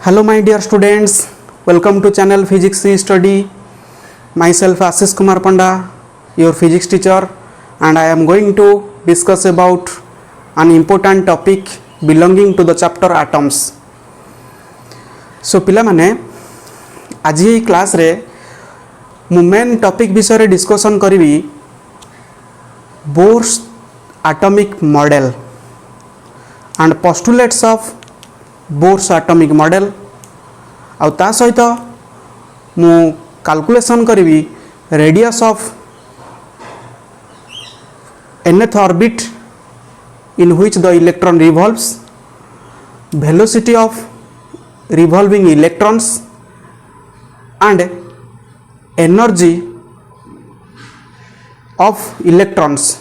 Hello my dear students, welcome to channel Physics Study. Myself Ashish Kumar Panda, your physics teacher, and I am going to discuss about an important topic belonging to the chapter atoms. So पिला माने आज ये class रे मु main topic विषय रे discussion करिवि Bohr's atomic model and postulates of Bohr's atomic model आउ ता सहित मु कैलकुलेशन करी radius of nth orbit in which the electron revolves, velocity of revolving electrons and energy of electrons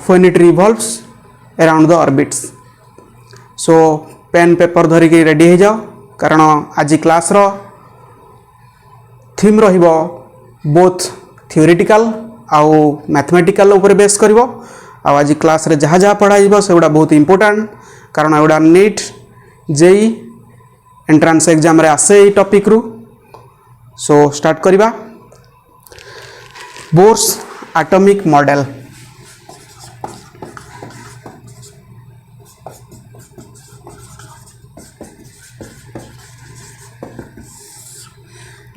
when it revolves around the orbits. So pen paper धरिकी ready हो जाओ कारण आज क्लास रो थीम रहिबो बोथ थियोरेटिकल आउ मैथमेटिकल ऊपर बेस करिवो. आ आज क्लास रे जहाँ जहाँ पढ़ाइबो सेगुड़ा बहुत इंपोर्टेंट कारण एगुड़ा नीट जेई एंट्रांस एग्जाम रे आसे ई टॉपिक रु. सो स्टार्ट करिबा. Bohr's atomic model.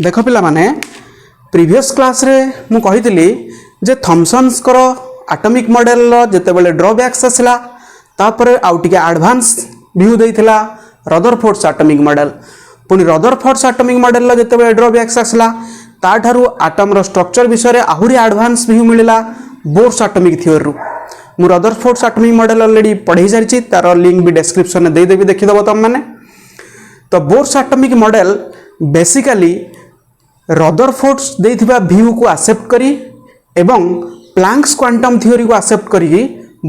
देख पिला माने प्रीवियस क्लास रे मु कहितली जे थॉमसन्स करो एटॉमिक मॉडल रो जेतेबेले ड्रॉबैक्स आसला तापरे आउ टिके एडवांस व्यू देइथिला रदरफोर्ड्स एटॉमिक मॉडल. पुनी रदरफोर्ड्स एटॉमिक मॉडल रो जेतेबेले ड्रॉबैक्स आसला ता ठारू एटम रो स्ट्रक्चर विषय रे आहुरी एडवांस व्यू मिलिला बोर्स एटॉमिक थ्योरी रु. मु रदरफोर्ड्स एटॉमिक मॉडल ऑलरेडी पढ़ी सारिछि, तार लिंक भी डिस्क्रिप्शन में दे देबी, देखि दबो तुम माने. तो Bohr's atomic model basically Rutherford's देथिबा व्यू को एक्सेप्ट करी एवं प्लैंक्स क्वांटम थ्योरी को एक्सेप्ट करी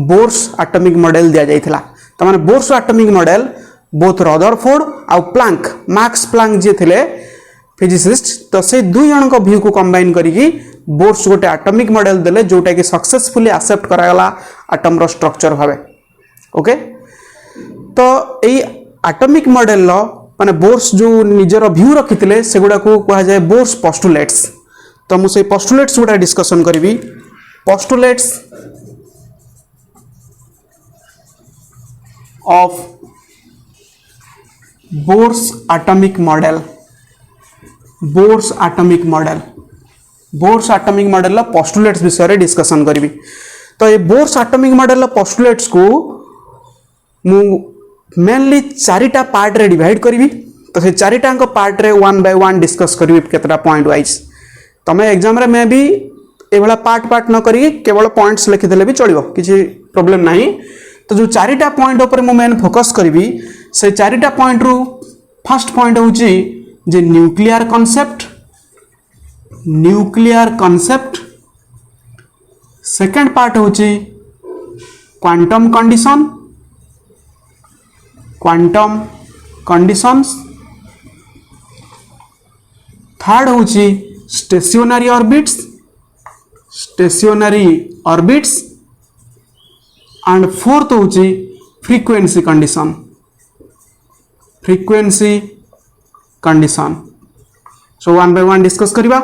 बोर्स एटॉमिक मॉडल दिया जाइथिला. त माने Bohr's atomic model both Rutherford आ प्लैंक मैक्स प्लैंक जे थिले फिजिसिस्ट, तो से दुई जन को व्यू को कंबाइन करी बोर्स गोटे एटॉमिक मॉडल देले जोटा कि सक्सेसफुली एक्सेप्ट करा गला एटम रो स्ट्रक्चर भाबे. ओके, तो एई एटॉमिक मॉडल लो माने बोर्स जो निजर व्यू रखिथिले सेगुडा को कहा जाए बोर्स पोस्टुलेट्स. तो मु से पोस्टुलेट्स गुडा डिस्कशन करिवि. Postulates of Bohr's atomic model. Bohr's atomic model, Bohr's atomic model ला पोस्टुलेट्स विषय रे डिस्कशन करिवि. तो ये बोर्स एटॉमिक मॉडल ला पोस्टुलेट्स को मु मेनली चारिटा पार्ट रे डिवाइड करी. तो से चारिटा पार्ट रे वन बाय वन डिस्कस करी केतरा पॉइंट वाइज. तमे एग्जाम रे मे भी एभला पार्ट पार्ट न करी केवल पॉइंट्स लिखि देले भी चलिबो, किछि प्रॉब्लम नाही. तो जो चारिटा पॉइंट ऊपर मु मेन फोकस करी से चारिटा पॉइंट रु फर्स्ट पॉइंट होची जे nuclear concept. Nuclear concept. Second part होची quantum condition. Quantum conditions. Third होची stationary orbits. Stationary orbits. And fourth होची frequency condition. Frequency condition. So one by one discuss करिबा.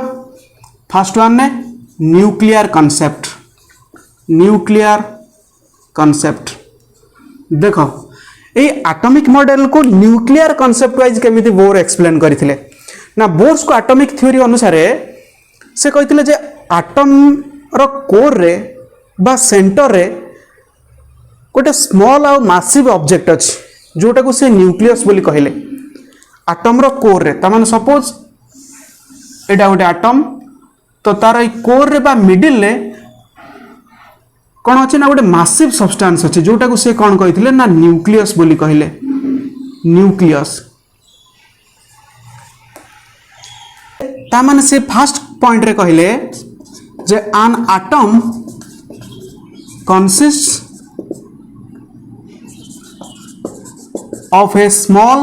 फर्स्ट वन ने nuclear concept. Nuclear concept देखो ये atomic model को nuclear concept wise केमिति Bohr explain करथिले ना. बोर्स को एटॉमिक थ्योरी अनुसार से कहथिले जे एटम रो कोर रे बा सेंटर रे गोटे स्मॉल आ मैसिव ऑब्जेक्ट अछि जोटा को से न्यूक्लियस बोली कहले. एटम रो कोर रे त माने सपोज एटा गोटे एटम, तो तार कोर रे बा मिडिल रे कौन अच्छे ना गोटे मैसिव सब्सटेंस अच्छे जोटा को से कौन कहथिले ना न्यूक्लियस बोली कहले. न्यूक्लियस ता माने से फर्स्ट पॉइंट रे कहले जे an atom consists of A small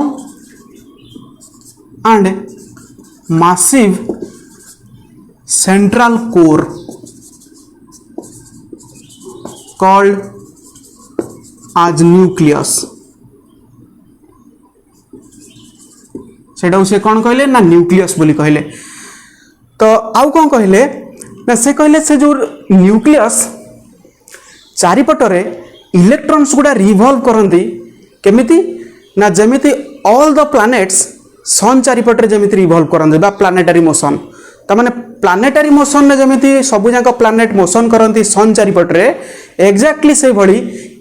and massive central core called as nucleus. सेटा से कौन कहले ना न्यूक्लियस बोली कहले। तो आउ कौन कहले ना से कहले से जो न्यूक्लियस चारिपटरे इलेक्ट्रॉन्स गुड़ा रिवॉल्व करती केमिति ना जमिति ऑल द प्लैनेट्स सन चारिपटरे जमिति रिवॉल्व करते बा प्लानेटरी मोशन तमाने प्लानेटरी मोशन ने जमिति सब जाक प्लानेट मोशन करती सन चारिपटरे एक्जाक्टली से भली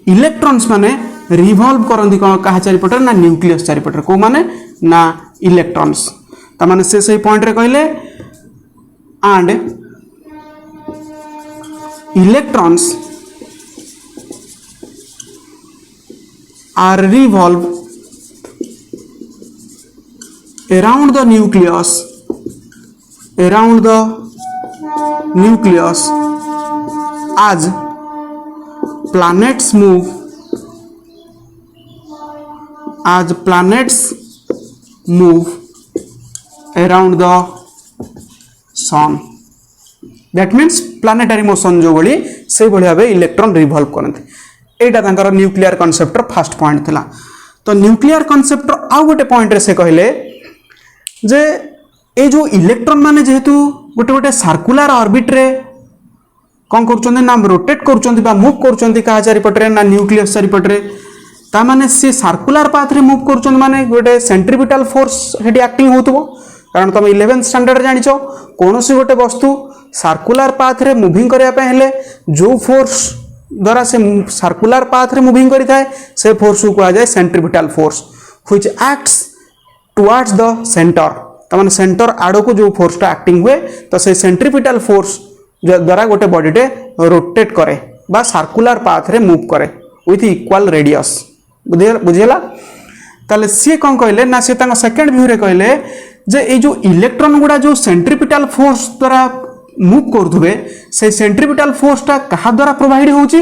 इलेक्ट्रॉन्स माने रिवॉल्व करती कौन क्या चारिपटरे ना न्यूक्लियस चारिपटरे को माने ना इलेक्ट्रॉन्स तमाने से सही पॉइंट रे कहले and electrons are revolve around the nucleus as planets move around the sun. That means planetary motion जो बड़ी से बड़ी भाव इलेक्ट्रॉन रिवॉल्व करते एटा तांकर न्यूक्लियर कॉन्सेप्ट फर्स्ट पॉइंट थिला। तो न्यूक्लियर कॉन्सेप्ट आउ गोटे पॉइंट रे से कहले जे ए जो इलेक्ट्रॉन माने जेहेतु गोटे गोटे सर्कुलर ऑर्बिट रे कौन करूछन्ते ना रोटेट करूछन्ते बा मूव करूछन्ते का चारिपटरे ना न्यूक्लियस चारिपटरे ता माने से सर्कुलर पाथ रे मूव करूछन्ते माने गोटे सेंट्रीपिटल फोर्स हेडी एक्टिंग होतबो कारण तुम 11th स्टैंडर्ड जानिछो कोनोसी गोटे वस्तु सर्कुलर पाथ रे मूविंग करिया पे हेले जो फोर्स द्वारा से सर्कुलर पाथ रे मूविंग करी थाए से फोर्स को कहा जाए centripetal force which acts towards the centre तमाने सेंटर आड़ को जो फोर्स टा एक्टिंग हुए तो से सेंट्रीपिटल फोर्स द्वारा गोटे बॉडी टे रोटेट करे बा सर्कुलर पाथ रे मूव करे विथ इक्वल रेडियस बुझेला ताले सी कौन कहले ना से तांगा सेकंड व्यू रे कहले जे ए जो इलेक्ट्रॉन गुडा जो सेंट्रीपिटल फोर्स द्वारा मूव करुवे से सेंट्रीपिटल फोर्स टा कहा द्वारा प्रोवाइड होची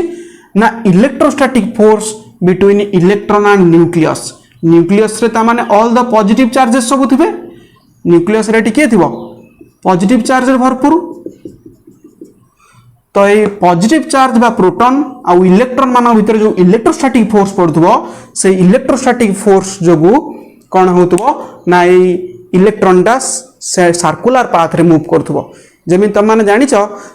ना electrostatic force between electron and nucleus nucleus रे ता माने ऑल द पॉजिटिव चार्जेस सब थिबे न्यूक्लियस रे टिके थिबो पॉजिटिव चार्ज भरपूर तो ये पॉजिटिव चार्ज बा प्रोटॉन आ इलेक्ट्रॉन मान भीतर जो इलेक्ट्रोस्टैटिक फोर्स पड़थबो से इलेक्ट्रोस्टैटिक फोर्स जोगु कोन होतबो ना ये इलेक्ट्रॉन टा सर्कुलर पाथ रे मूव करथबो जमी तुम मैंने जानिच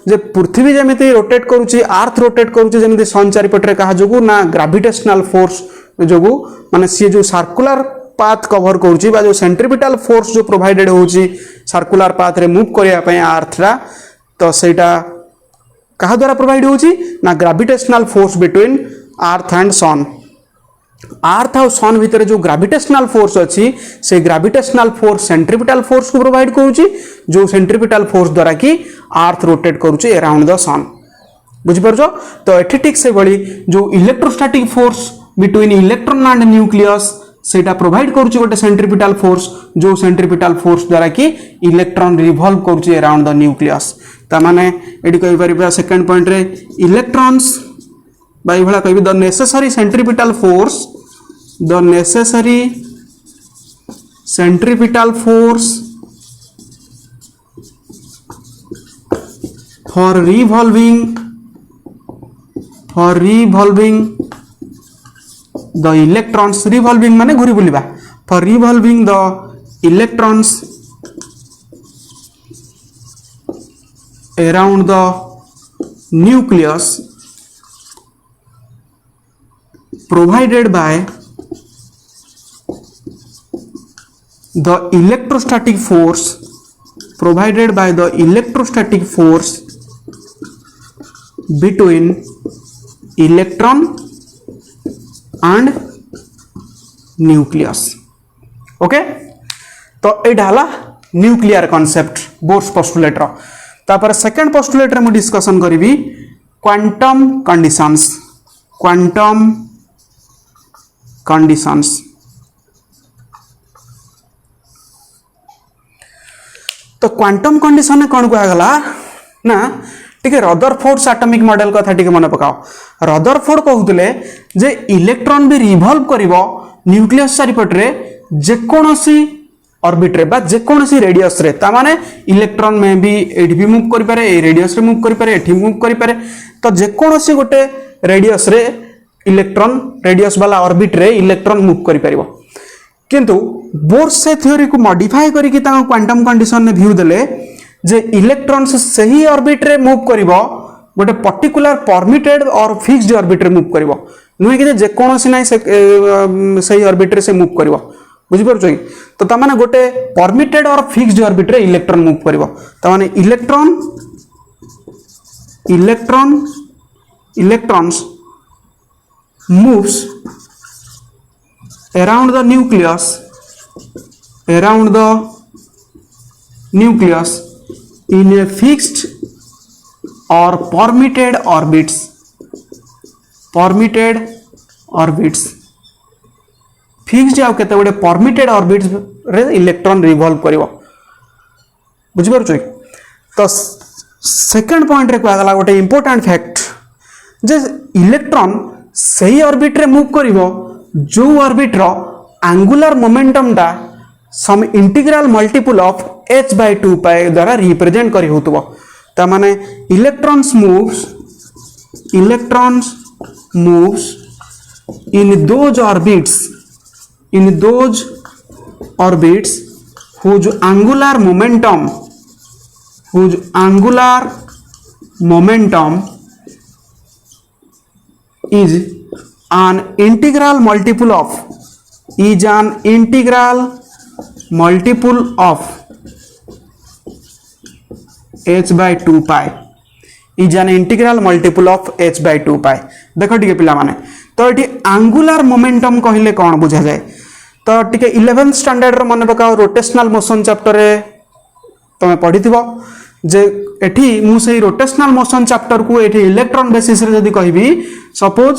जे पृथ्वी जमी रोटेट करुच्ची अर्थ रोटेट करुच्ची जमी सन चारिपटे क्या जो ना ग्राविटेशनल फोर्स जो माने सी जो सर्कुलर पाथ कवर करुच्ची जो सेंट्रीपिटल फोर्स जो प्रोवाइडेड होची सर्कुलर पाथ रे मूव करने अर्थ रा तो सेटा क्या द्वारा प्रोवाइड होची ना gravitational force between earth and sun earth और सन भितर जो ग्राविटेशनल फोर्स अच्छी से ग्राविटेशनल फोर्स सेंट्रीपिटल फोर्स को प्रोवाइड करुच्ची जो सेंट्रीपिटल फोर्स द्वारा कि अर्थ रोटेट करुच्ची अराउंड द सन बुझिपारछ। तो एठी ठीक से भली जो electrostatic force between electron and nucleus सेटा प्रोवाइड करुच्ची गोटे सेंट्रीपिटल फोर्स जो सेंट्रीपिटल फोर्स द्वारा कि इलेक्ट्रॉन रिवॉल्व करुच्ची अराउंड द न्यूक्लियस ता माने एठी कहि परिबा सेकंड पॉइंट रे इलेक्ट्रॉन्स बाई भाला कहि the necessary centripetal force for revolving the electrons revolving माने घुरी बुलिबा for revolving the electrons around the nucleus provided by the electrostatic force between electron and nucleus okay. तो एटा हला न्यूक्लियर कॉन्सेप्ट बोर्स पोस्टुलेट रो तापर second postulate रे मु discussion करिवि quantum conditions तो quantum condition कौन कहगला ना टिके रदरफोर्ड एटॉमिक मॉडल कथा टिके मन पकाओ रदरफोर्ड कहउतले जे इलेक्ट्रॉन भी रिवॉल्व करिवो न्यूक्लियस चारिपटरे जेकोनोसी ऑर्बिट रे बा जेकोनोसी रेडियस रे ता माने इलेक्ट्रॉन में भी एठी भी मूव करि पारे ए रेडियस रे मूव करि पारे एठी मूव करि पारे तो जेकोनोसी गोटे रेडियस रे इलेक्ट्रॉन रेडियस वाला ऑर्बिट रे इलेक्ट्रॉन मूव करि पारिबो किंतु बोर्स से थ्योरी को मॉडिफाई करके क्वांटम कंडीशन ने व्यू देले जे इलेक्ट्रॉन्स सही ऑर्बिट रे मूव करिवो गोटे पर्टिकुलर परमिटेड और फिक्स्ड ऑर्बिट रे मूव करिवो नुहे कि जे कोनोसी नै सही ऑर्बिट रे से मूव करिवो बुझि परछो कि तो ता माने गोटे परमिटेड और फिक्स्ड ऑर्बिट रे इलेक्ट्रॉन मूव करिवो ता माने electrons moves around the nucleus in a fixed or permitted orbits fixed आउ केते गोटे permitted orbits रे इलेक्ट्रॉन रिवॉल्व करिवो बुझि परछो तो सेकंड पॉइंट रे कहला गोटे इंपोर्टेंट फैक्ट जे इलेक्ट्रॉन सही ऑर्बिट रे मूव करिवो जो ऑर्बिट रो एंगुलर मोमेंटम टा सम इंटीग्रल मल्टीपल ऑफ h/2 पाई द्वारा रिप्रेजेंट करी होतबो ता माने electrons moves in those orbits whose angular momentum is an integral multiple of h/2 pi is an integral multiple of h/2 pi देखो टिके पिला माने तो एठी एंगुलर मोमेंटम कहिले कोन बुझा जाए तो टिके 11th स्टैंडर्ड रो मन पकाओ रोटेशनल मोशन चैप्टर रे तमे पढिथिबो जे एठी मु सेही रोटेशनल मोशन चैप्टर को एठी इलेक्ट्रॉन बेसिस रे जदी कहिबी सपोज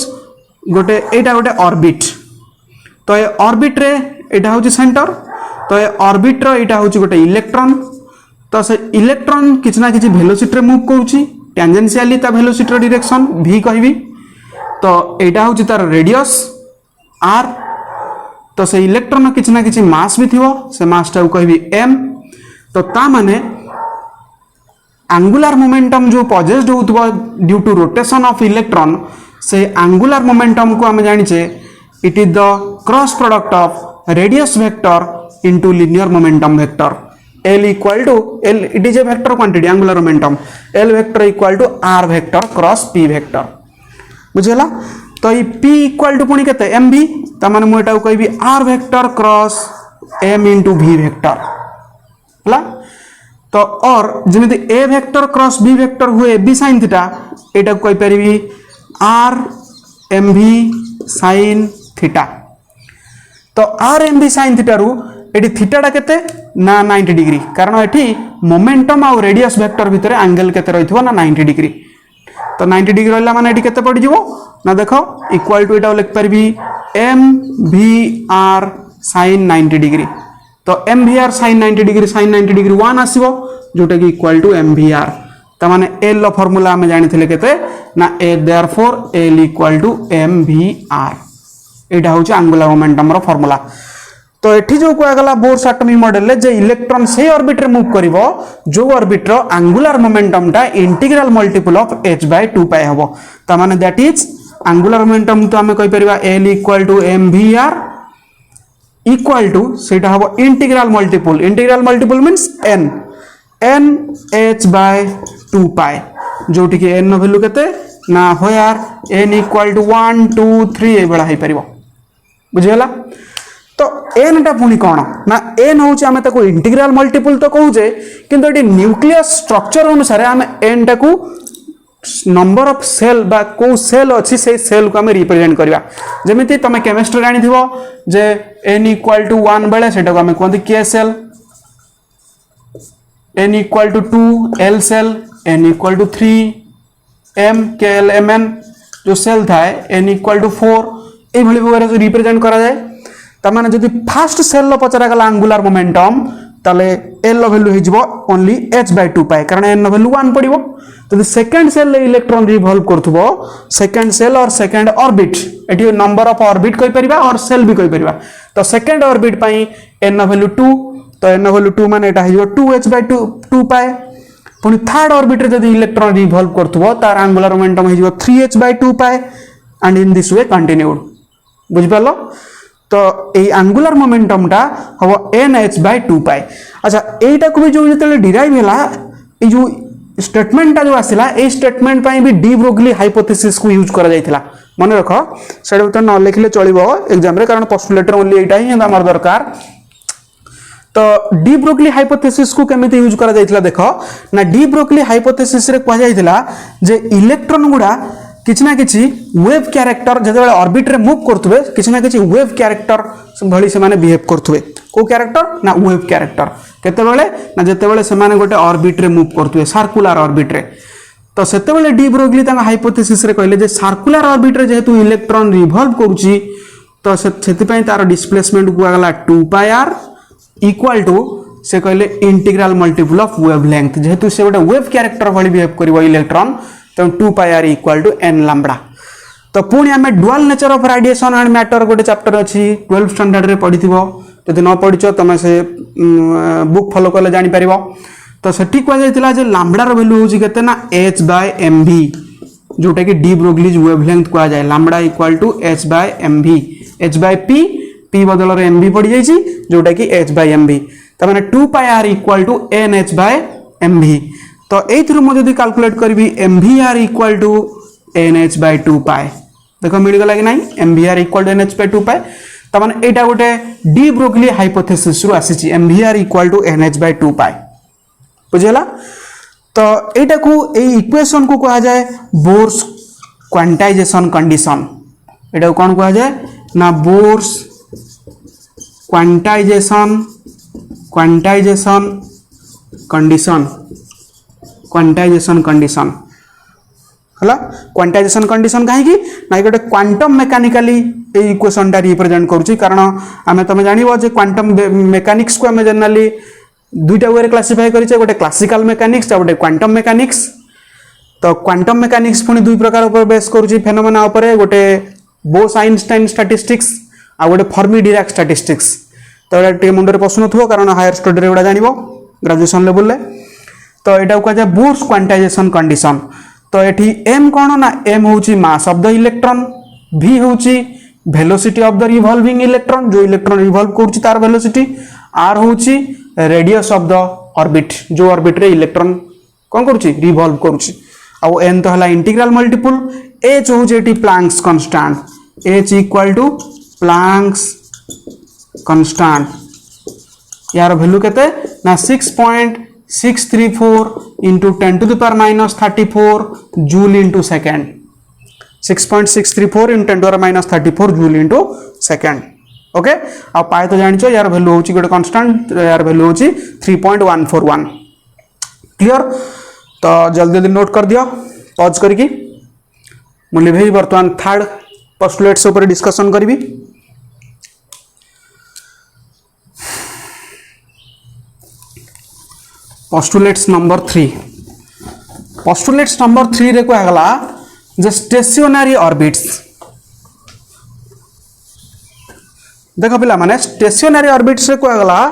गोटे एटा गोटे ऑर्बिट तो ए ऑर्बिट रे एटा होची सेंटर तो ए ऑर्बिट रो एटा होची गोटे इलेक्ट्रॉन तो से इलेक्ट्रॉन किछ ना किछ वेलोसिटी रे मूव करूची टेंजेंशियली ता वेलोसिटी रो डायरेक्शन v कहिबी तो एटा होची तार रेडियस r तो से इलेक्ट्रॉन किछ ना किछ मास भी थिवो से मास टा को कहिबी m तो ता माने एंगुलर मोमेंटम जो पॉजेस्ड होतबो due to rotation of electron से एंगुलर मोमेंटम को हम जानिचे it is the cross product of radius vector into linear momentum vector L equal to L it is a vector quantity angular momentum L vector equal to R vector cross P vector बुझला तो ये P equal to पुनी केते mv त माने मु एटा कहबी R vector cross m into v vector हला तो और जमिति A vector cross B vector हुए b sin थीटा एटा कहि परिबी R mv sin थीटा तो R mv sin थीटा रु एटी थीटा टा केते ना 90 डिग्री कारण एठी मोमेंटम आ रेडियस वेक्टर भितर एंगल केते रहिथबो ना 90 डिग्री तो 90 डिग्री रहला माने एठी केते पड़ी जिवो ना देखो इक्वल टू एटा लिख परबी m v r sin 90 degree तो m v r sin 90 degree 1 आसीबो जोटा कि equal to m v r त माने l लो फार्मूला हम जानिथिले केते ना a therefore l equal to m v r एटा होची एंगुलर मोमेंटम रो फार्मूला तो एठी जो को गला बोर्स एटॉमिक मॉडल ले जे इलेक्ट्रॉन से ऑर्बिट रे मूव करिवो जो ऑर्बिट रो एंगुलर मोमेंटम टा इंटीग्रल मल्टीपल ऑफ h/2 पाई हबो त माने दैट इज एंगुलर मोमेंटम तो हमें कहि परिबा l equal to mvr equal to सेटा हबो integral multiple means n h/2 pi जोटी के n नो वैल्यू केते ना हो यार n इक्वल टू 1 2 3 ए बडा हे परिबो बुझियला तो n टा पुनी कोन ना n होची हमें ताको इंटीग्रल मल्टीपल तो कहूजे किंतु एटी न्यूक्लियस स्ट्रक्चर अनुसार हमें n टा को नंबर ऑफ सेल बा को सेल अछि से सेल को हमें रिप्रेजेंट करबा जेमिति तमे केमिस्ट्री जानि थिबो जे n इक्वल टू 1 बेले सेटा को हमें कोंती k shell n equal to 2 l shell n equal to 3 m k l m n जो सेल थाए n इक्वल टू 4 ए भली भाबरे रिप्रेजेंट करा जाय तमाने जदि फर्स्ट सेल लो पचरा गला एंगुलर मोमेंटम ताले l लो वैल्यू हे जिवो ओनली h/2 पाई कारण n लो वैल्यू 1 पडिवो जदि सेकंड सेल ले इलेक्ट्रॉन रिवॉल्व करथबो सेकंड सेल और second orbit eighty number of orbit कहि परिबा और सेल भी कहि परिबा तो सेकंड ऑर्बिट पाई n लो वैल्यू 2 तो n लो वैल्यू 2 माने एटा हे जिवो 2h/2 पाई पुनी थर्ड ऑर्बिट रे जदि इलेक्ट्रॉन रिवॉल्व करथबो तार एंगुलर मोमेंटम हे जिवो 3h/2 pi and in this way continued बुझ पालो तो ये एंगुलर मोमेंटम टा हम nh/2π। अच्छा एटा को भी जो जते डिराइव हैला ए जो स्टेटमेंट टा जो आसिला ए स्टेटमेंट पई भी डी ब्रोगली हाइपोथेसिस को यूज करा जायतिला मन रख सेटा तो न लिखले चलिबो एग्जाम रे कारण पोस्टुलेटर ओनली एटा ही हमर दरकार। तो डी ब्रोगली हाइपोथेसिस को केमिति यूज करा जायतिला देखो ना डी ब्रोगली हाइपोथेसिस रे कहा जायतिला जे इलेक्ट्रॉन गुडा किछि ना किछि वेव कैरेक्टर जते बेले ऑर्बिट रे मूव करथुबे किछि ना किछि वेव कैरेक्टर भली से माने बिहेव करथुबे को कैरेक्टर ना वेव कैरेक्टर केते बेले ना जते बेले से माने गोटे ऑर्बिट रे मूव करथुबे सर्कुलर ऑर्बिट रे। तो सेते बेले डी ब्रोगली तांगा हाइपोथेसिस रे कहले जे सर्कुलर ऑर्बिट रे जेहेतु इलेक्ट्रॉन रिवॉल्व करूची तो सेति पई तार डिस्प्लेसमेंट को आगला 2πr इक्वल टू से कहले इंटीग्रल मल्टीपल ऑफ वेवलेंथ जेहेतु से गोटे वेव कैरेक्टर भली बिहेव करबो इलेक्ट्रॉन तो 2πr equal to n lambda. तो पुणी आम dual nature of radiation and matter गोटे चैप्टर अच्छी 12th स्टैंडर्ड रे पढ़िथिबो जदि न पढ़िछ तुम से बुक फॉलो कले जानि परिबो। तो सेठी कह जायतिला जे लैम्बडा रो वैल्यू होची केते ना h/mv जोटा कि डी ब्रोगलीज वेवलेंथ कह जाय lambda equal to h/mv h/p p बदल रे mv पड़ जायछि जोटा कि h/mv त माने 2πr इक्वल टू nh/mv। तो एथरु मो जदि कैलकुलेट करबी mvr इक्वल टू nh/2π देखो मिल गला कि नहीं mvr इक्वल टू nh/2π त माने एटा गोटे डी ब्रोगली हाइपोथेसिस रु आसीची mvr इक्वल टू nh/2π बुझला। तो एटा को ए इक्वेशन को कहा जाए बोर्स क्वांटाइजेशन कंडीशन एटा कोन कहा जाए ना Bohr's quantization condition quantisation condition हला क्वांटाइजेशन कंडीशन काहे कि ना गोटे क्वांटम मेकानिकली ए इक्वेशन टा रिप्रेजेंट करूची कारण आमे तमे जानिबो जे क्वांटम मेकानिक्स को आमे जनरली दुईटा वे क्लासिफाई करिचे गोटे क्लासिकल मेकानिक्स आ गोटे क्वांटम मेकानिक्स। तो क्वांटम मेकानिक्स पुनी दुई प्रकार ऊपर बेस करूची फेनोमेना ऊपर गोटे बोस-आइंस्टाइन स्टैटिस्टिक्स आ गोटे फर्मी-डिराक स्टैटिस्टिक्स। तो एटा टे मुंडरे पसु नथुव कारण हायर स्टडी रे एडा जानिबो ग्रेजुएशन लेवल रे। तो एटा को कहा बोर्स क्वांटाइजेशन कंडीशन। तो एठी m कोन ना m होची mass of the electron v होची velocity of the revolving electron जो इलेक्ट्रॉन रिवॉल्व करूची तार वेलोसिटी r होची रेडियस ऑफ द ऑर्बिट जो ऑर्बिट रे इलेक्ट्रॉन कोन करूची रिवॉल्व करूची आ n तो हला इंटीग्रल मल्टीपल h होची एठी Planck's constant h equal to Planck's constant यार वैल्यू केते ना 6.634 into 10 to the power minus 34 joule into second 6.634 into 10 to the power minus 34 joule into second okay आ पाए तो जानिचो यार वैल्यू होची गोटे कांस्टेंट यार वैल्यू होची 3.141 क्लियर। तो जल्दी जल्दी नोट कर दियो पॉज करके मुझे भाई वर्तमान थर्ड पोस्टुलेट्स ऊपर डिस्कशन करबी। पोस्टुलेट्स नंबर 3 रे को आगला जे स्टेशनरी ऑर्बिट्स देखो पिला माने स्टेशनरी ऑर्बिट्स रे को आगला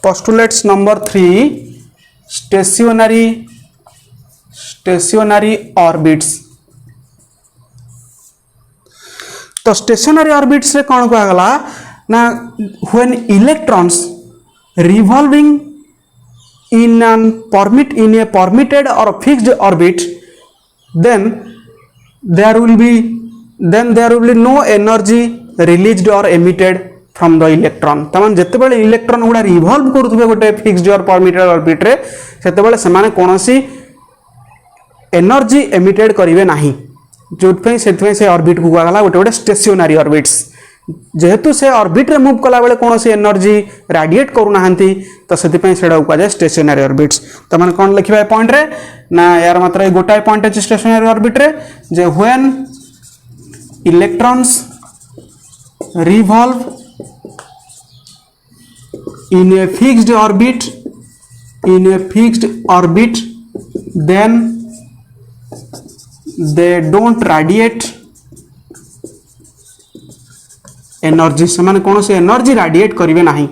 पोस्टुलेट्स नंबर 3 स्टेशनरी ऑर्बिट्स। तो स्टेशनरी ऑर्बिट्स रे कौन को आगला ना when electrons revolving in a permitted or fixed orbit then there will be no energy released or emitted from the electron। तमान जते बेले इलेक्ट्रॉन गुडा रिवॉल्व करथुबे गोटे फिक्स्ड और परमिटेड ऑर्बिट रे सेते बेले समाने कोनोसी एनर्जी एमिटेड करिवे नाही जोथपे सेथपे से ऑर्बिट को गला गोटे गोटे स्टेशनरी ऑर्बिट्स जेहेतु से ऑर्बिट रे मूव कला बेले कोनोसी एनर्जी रेडिएट करू नाहंती तो सेति सेडा को जाय स्टेशनरी ऑर्बिट्स। तो माने कोन लिखिबा पॉइंट रे ना यार मात्र गोटाय पॉइंट अछि स्टेशनरी ऑर्बिट रे जे when electrons revolve in a fixed orbit then they don't radiate energy से माने कौन से एनर्जी रेडिएट करिवे नाही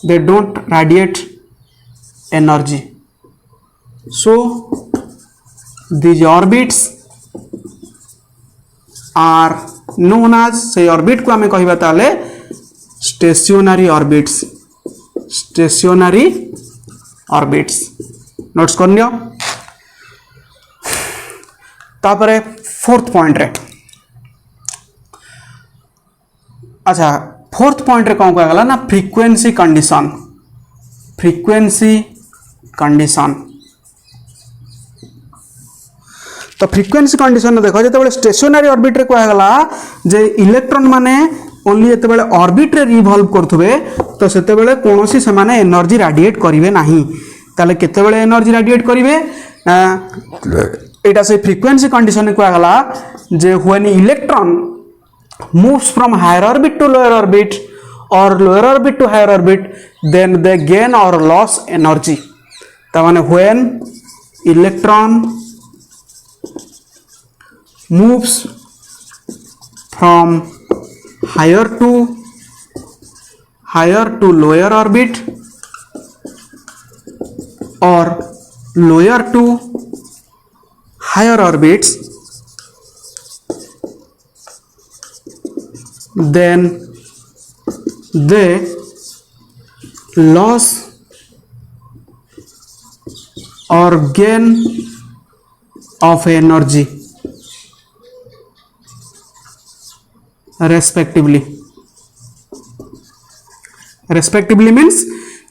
they don't radiate energy so these orbits are known as से ऑर्बिट को हमें कहबा ताले स्टेशनरी ऑर्बिट्स नोट्स करनियो। तापरे फोर्थ पॉइंट रे अच्छा फोर्थ पॉइंट रे कौन कहला ना फ्रीक्वेंसी कंडीशन। तो फ्रीक्वेंसी कंडीशन देख जो स्टेशनरी ऑर्बिट रे कहला जे इलेक्ट्रॉन माने ओनली जेतेबेले ऑर्बिट रे रिवॉल्व करथुबे तो सेतेबेले कोनोसी से माने एनर्जी रेडिएट करिवे नाही। ताले केतेबेले एनर्जी रेडिएट करिवे एटा से फ्रीक्वेंसी कंडीशन कहला जे when electron moves from higher orbit to lower orbit or lower orbit to higher orbit then they gain or loss energy। तामाने when electron moves from higher to lower orbit or lower to higher orbits then they lose or gain of energy respectively means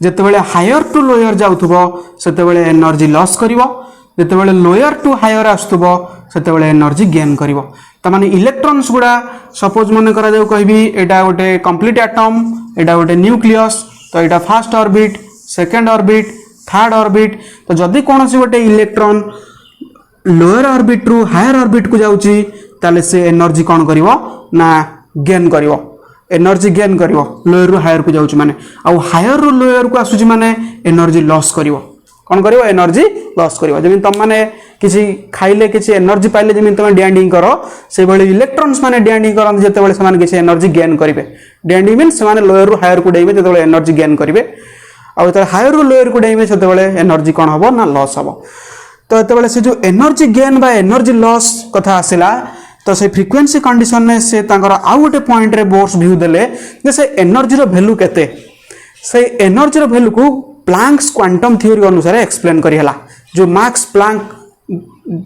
जेतेबेले higher to lower जाउथबो सेतेबेले energy loss करिवो जेतेबेले lower to higher आस्तुबो सेतेबेले energy gain करिवो। त माने इलेक्ट्रॉन्स गुडा सपोज मन करा जाऊ कहबी एटा गोटे कंप्लीट एटम एटा गोटे न्यूक्लियस तो एटा first orbit second orbit third orbit तो जदी कोनोसी गोटे इलेक्ट्रॉन लोअर ऑर्बिट रु हायर ऑर्बिट को जाउची ताले से एनर्जी कोन करिवो ना गेन करिवो एनर्जी गेन करिवो लोअर रु हायर को जाउची माने आ हायर रु लोअर को आसुची माने एनर्जी लॉस करिवो कौन करिवो एनर्जी लॉस करिवो। जेमिन तुम माने किसी खाइले किसी एनर्जी पाइले जेमिन तुम डैंडिंग करो से बेले इलेक्ट्रॉन्स माने डैंडिंग करन जेते बेले समान किसी एनर्जी गेन करिवे डैंडिंग मींस समान लोअर रु हायर को डेइबे जेते बेले एनर्जी गेन करिवे आ जेते हायर रु लोअर को डेइबे सेते बेले एनर्जी कोन हबो ना लॉस हबो। तो जेते बेले से जो एनर्जी गेन बा एनर्जी लॉस कथा आसिला तो से फ्रीक्वेंसी कंडीशन में से तांकर आउ गोटे पॉइंट रे बोर्स व्यू देले जे से एनर्जी रो वैल्यू केते से एनर्जी रो वैल्यू को प्लैंक्स क्वांटम थ्योरी अनुसार एक्सप्लेन करी हला। जो मैक्स प्लैंक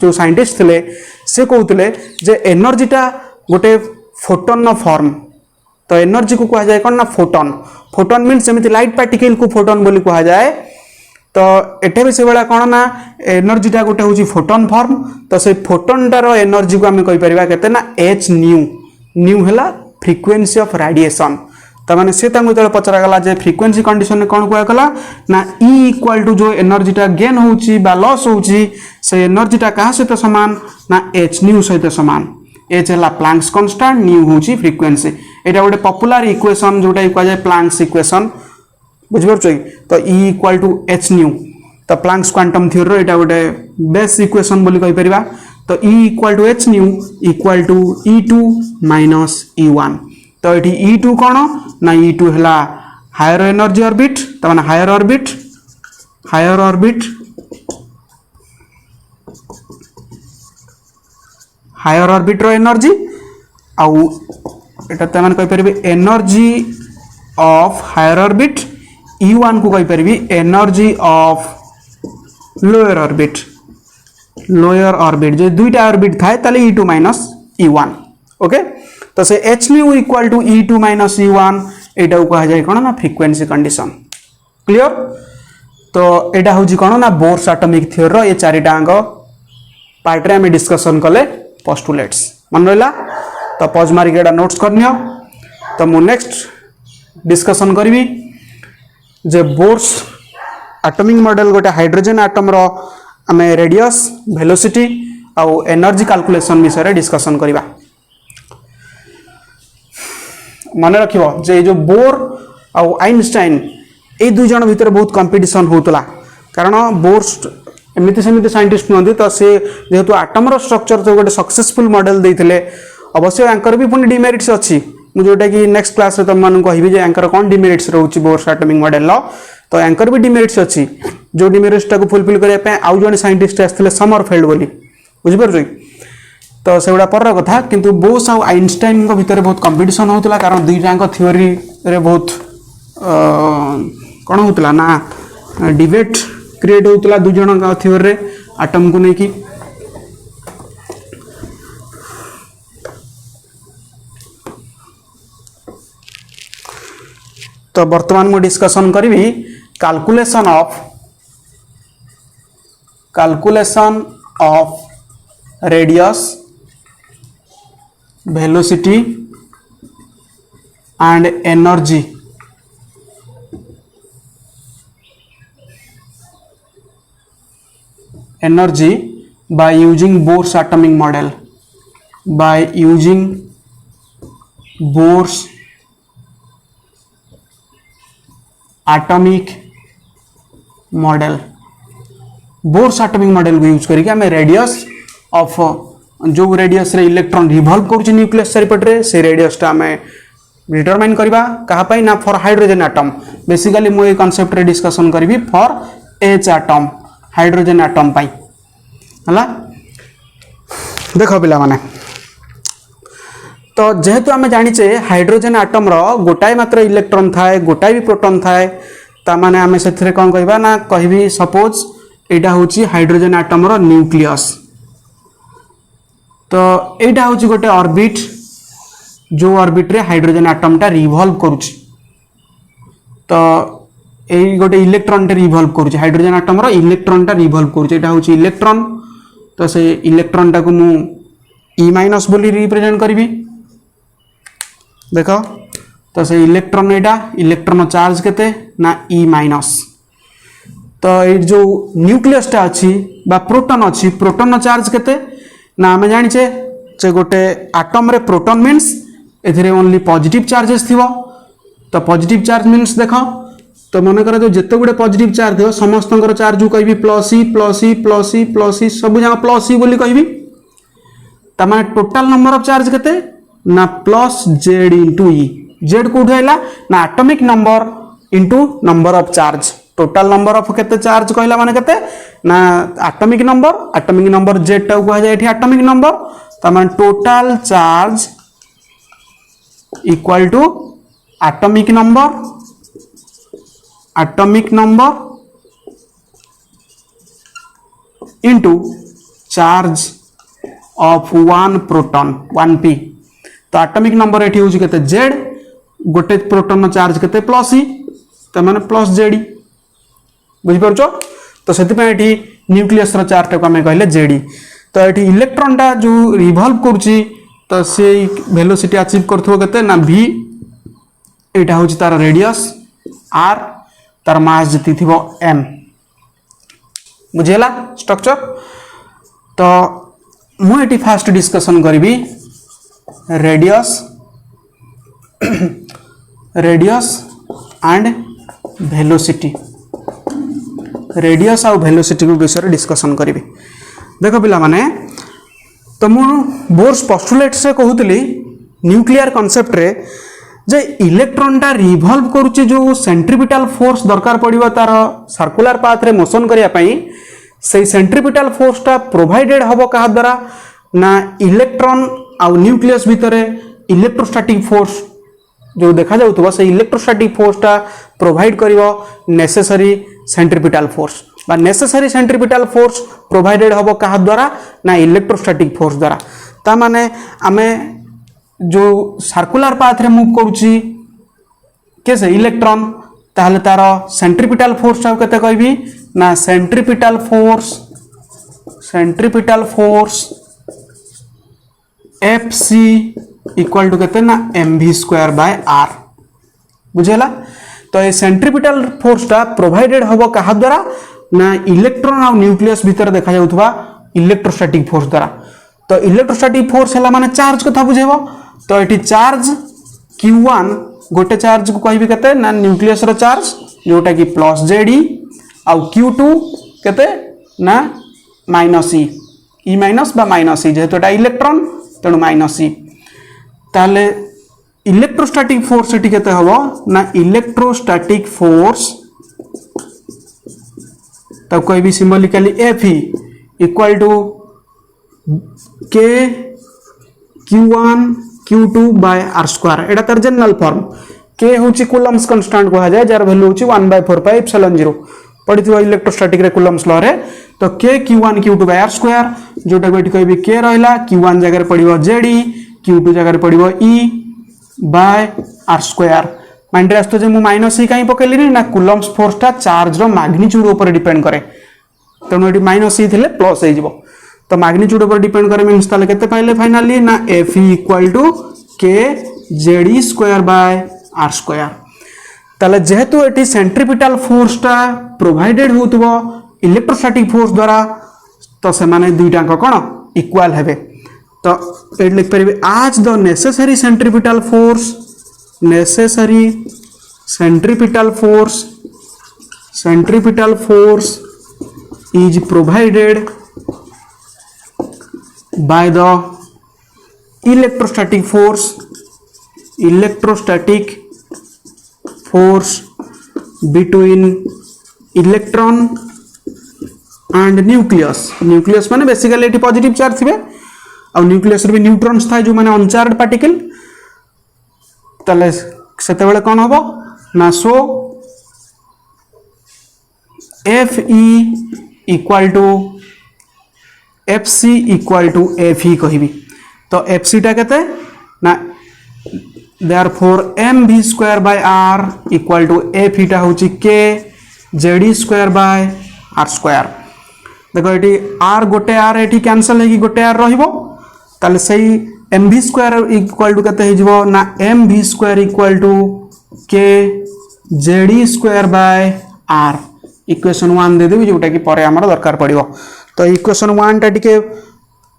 जो साइंटिस्ट थे से कहते जे एनर्जीटा गोटे फोटोन नो फॉर्म तो एनर्जी को कहा जाए कौन ना फोटोन मीन्स जमी लाइट पार्टिकल को फोटोन बोली कहा जाए तो एटे भी से भाया कौन ना एनर्जीटा गोटे हूँ फोटोन फॉर्म तो से फोटोनटार एनर्जी को आम कहीपर के एच न्यू है फ्रिक्वेंसी ऑफ रेडिएशन। तो मैंने से जो पचरागला जे फ्रिक्वेंसी कंडीशन में कौन कहला ना E इक्वल टू जो एनर्जीटा गेन होची बा लॉस होची से एनर्जीटा क्या सहित सामान ना एच न्यू सहित सामान एच है प्लैंक्स कांस्टेंट न्यू होची फ्रिक्वेंसी एटा गोटे पॉपुलर इक्वेशन जोटा कह जाए प्लैंक्स इक्वेशन बुझिपारुछ तो E equal to H nu तो प्लैंक्स क्वांटम थ्योरी एटा गोटे बेस इक्वेशन बोली कहि परिबा तो E equal to H nu equal to E2 minus E1 तो ये E2 कौन ना E2 है हायर एनर्जी ऑर्बिट तो माने हायर ऑर्बिट रो एनर्जी आउ एटा त माने कहि परबे energy of higher orbit E1 को कहि परबी एनर्जी ऑफ लोअर ऑर्बिट जो दुईटा ऑर्बिट थाए ताले E2 माइनस E1 ओके। तो से H nu equal to E2 minus E1 एटा को कहा जाए कौन ना फ्रीक्वेंसी कंडीशन क्लियर। तो एटा हूँ कौन ना बोर्स एटॉमिक थ्योरी ये चारिटा अंग पार्ट रे डिस्कशन कले पोस्टुलेट्स मन रहा तो पॉज मारिक एटा नोट्स करनियो। तो मु नेक्स्ट डिस्कशन करी जे बोर्स एटॉमिक मॉडल गोटे हाइड्रोजन एटम रो आमे रेडियस वेलोसिटी आउ एनर्जी कैलकुलेशन विषय डिस्कशन करबा। मन रखिबो जे जो बोर आउ आइनस्टाइन ए दुई जन भितर बहुत कंपटीशन होतला कारण बोर एमती सेमती साइंटिस्ट नुहति तो से जेहेतु आटम स्ट्रक्चर जो गोटे सक्सेसफुल मॉडल देते अवश्य यांकर भी पुणी डिमेरिट्स अच्छी जोटा कि नेक्स्ट क्लास रे तुम कहि जे यांकर कौन डिमेरिट्स रोची बोर्स एटॉमिक मॉडल तो यांकर भी डिमेरिट्स अच्छी जो डिमेरिट्स को फुलफिल करने आउ जन साइंटिस्ट आसते समरफेल्ड बोली बुझिपार तो से गुड़ा पर कथा किंतु बोस आउ आइनस्टाइन भितर बहुत कंपटीशन होता कारण दुईटा थ्योरी रे बहुत कौन होता ना डिबेट क्रिएट होता दु जन थ्योरी रे आटम को लेकिन तो वर्तमान मु डिस्कशन करी calculation of radius velocity and energy by using Bohr's atomic model, by using Bohr's atomic model, bourse atomic model को यूज करके हमें रेडियस ऑफ जो रेडियस रे इलेक्ट्रॉन रिवॉल्व करूची न्यूक्लियस चारिपट रे से रेडियस टा हमें डिटरमाइन करबा कहा पई ना फॉर हाइड्रोजन एटम। बेसिकली मु ए कांसेप्ट रे डिस्कशन करबी for H atom hydrogen atom पई हला। देखो पिला माने तो जेहेतु आम जानिचे हाइड्रोजन एटम रो गोटाए मात्र इलेक्ट्रॉन थाए गोटाए भी प्रोटॉन थाए ता माने आमे सेथरे कोन कहबा ना कहबी सपोज एटा होची हाइड्रोजन एटम रो न्यूक्लियस। तो एटा होची गोटे ऑर्बिट जो ऑर्बिट रे हाइड्रोजन एटम टा रिवॉल्व करूची। तो एई गोटे इलेक्ट्रॉन टे रिवॉल्व करूची हाइड्रोजन एटम रो इलेक्ट्रॉन टा रिवॉल्व करूची एटा होची इलेक्ट्रॉन। तो से इलेक्ट्रॉन टा को मु ई माइनस बोली रिप्रेजेंट करबी। देखो तो से इलेक्ट्रॉन एटा इलेक्ट्रॉन चार्ज केते ना ई माइनस। तो ये जो न्यूक्लियस टा अच्छी बा प्रोटॉन अच्छी प्रोटॉन चार्ज केते ना आमे जानिचे जे गोटे एटम रे प्रोटॉन मीन्स एथिरे ओनली पॉजिटिव चार्जेस थिवो। तो पॉजिटिव चार्ज मीन्स देखो तो मन कर जो जिते गुडे पॉजिटिव चार्ज थियो समस्तंकर चार्ज जो कहबी plus e plus e plus e plus e सब जगह प्लस ई बोली कहबी। त माने टोटल नंबर ऑफ चार्ज केते ना प्लस जेड इंटू ई। जेड कोठ आइला ना atomic number into number of charge. Total number of केते चार्ज कहला माने केते ना एटॉमिक नंबर जेड टा को जाय एठी एटॉमिक नंबर। त माने total charge equal to atomic number into charge of one proton 1p। तो एटॉमिक नंबर एठी होची केते जेड गोटे प्रोटॉन चार्ज केते प्लस ई त माने प्लस जेड बुझी परछो। तो सेति पे एठी न्यूक्लियस रो चार्ज को हमें कहले जेडी। तो एठी इलेक्ट्रॉन टा जो रिवॉल्व करूची तो से वेलोसिटी अचीव करथो केते ना v एटा होची तार रेडियस r तार मास जति थिबो m। बुझेला स्ट्रक्चर। तो मु एटी फास्ट डिस्कशन करबी रेडियस एंड वेलोसिटी। रेडियस आउ वेलोसिटी को विषय डिस्कशन करी। देखो पिला माने तो मु बोर्स पोस्टुलेट से कहूतली न्यूक्लियर कांसेप्ट रे जे इलेक्ट्रॉन टा रिवॉल्व करूची जो सेंट्रीपिटल फोर्स दरकार पड़िबो तार सर्कुलर पाथ रे मोशन करिया पई से सेंट्रीपिटल फोर्स टा प्रोवाइडेड हबो कहा द्वारा ना इलेक्ट्रॉन आउ न्यूक्लियस भितरे इलेक्ट्रोस्टैटिक फोर्स जो देखा जाउतबो से इलेक्ट्रोस्टैटिक फोर्स टा प्रोवाइड करिवो नेसेसरी सेंट्रीपिटल फोर्स बा नेसेसरी सेंट्रीपिटल फोर्स प्रोवाइडेड हबो कहा द्वारा ना इलेक्ट्रोस्टैटिक फोर्स द्वारा। ता माने आमे जो सर्कुलर पाथ रे मूव करूची केसे इलेक्ट्रॉन ताहले तार सेंट्रीपिटल फोर्स टा केते कहबी ना centripetal force Fc equal to केते ना mv²/r। बुझेला। तो ये सेंट्रीपिटल फोर्स टा प्रोवाइडेड हबो कहा द्वारा ना इलेक्ट्रॉन और न्यूक्लियस भीतर देखा जाउथबा इलेक्ट्रोस्टैटिक फोर्स द्वारा। तो इलेक्ट्रोस्टैटिक फोर्स हला माने चार्ज कथा बुझेबो। तो एठी चार्ज q1 गोटे चार्ज को कहबी केते ना न्यूक्लियस रो चार्ज जोटा कि प्लस जेडी आउ q2 केते ना माइनस ई माइनस बा माइनस ई जेहेतु एटा इलेक्ट्रॉन तेणु माइनस ई। ताले इलेक्ट्रोस्टैटिक फोर्स एटी केते हबो ना इलेक्ट्रोस्टैटिक फोर्स तो कहबी symbolically Fe equal to k q1 q2 by r² एटा तर जनरल फॉर्म के होची कूलम्स कांस्टेंट कहा जाए जार वैल्यू होची 1/4πε0 पढ़िथिबो इलेक्ट्रोस्टैटिक रे कूलम्स लॉ रे तो k q1 q2 by r square जोटा को एठी कहबी k रहला q1 जगह रे पड़िबो ze q2 जगह रे पड़िबो e बाय r स्क्वायर माइंड रे आस्तो जे मु माइनस e काई पकेली ना कूलम्स फोर्स ता चार्ज रो मैग्नीट्यूड ऊपर डिपेंड करे तेणु एठी माइनस e थिले प्लस हे जिवो तो मैग्नीट्यूड ऊपर डिपेंड करे मींस ताले केते पाइले फाइनली ना f equal to k ze square by r square ताले जेहेतु एटी सेंट्रीपिटल फोर्स ता प्रोवाइडेड होतबो इलेक्ट्रोस्टैटिक फोर्स द्वारा तो से माने दुईटा कोन इक्वल हेबे तो एट लिख परिबे आज the necessary centripetal force is provided by the electrostatic force between electron and nucleus माने बेसिकली एटी पॉजिटिव चार्ज थिबे और न्यूक्लियस रे भी न्यूट्रॉन्स थाय जो माने अनचार्ज पार्टिकल तले सेते बेले कोन होबो ना so Fe equal to FC equal to Fe कहिबी तो FC टा केते ना therefore mv square by r equal to Fe टा होची k ze square by r square देखो एटी r गोटे r एटी कैंसिल हेगी गोटे r रहिबो ताले सही mv square इक्वल टू केते हे जिवो ना mv square equal to k ze square by r equation 1 दे देबी जोटा कि परे हमर दरकार पड़िबो तो इक्वेशन 1 टा टिके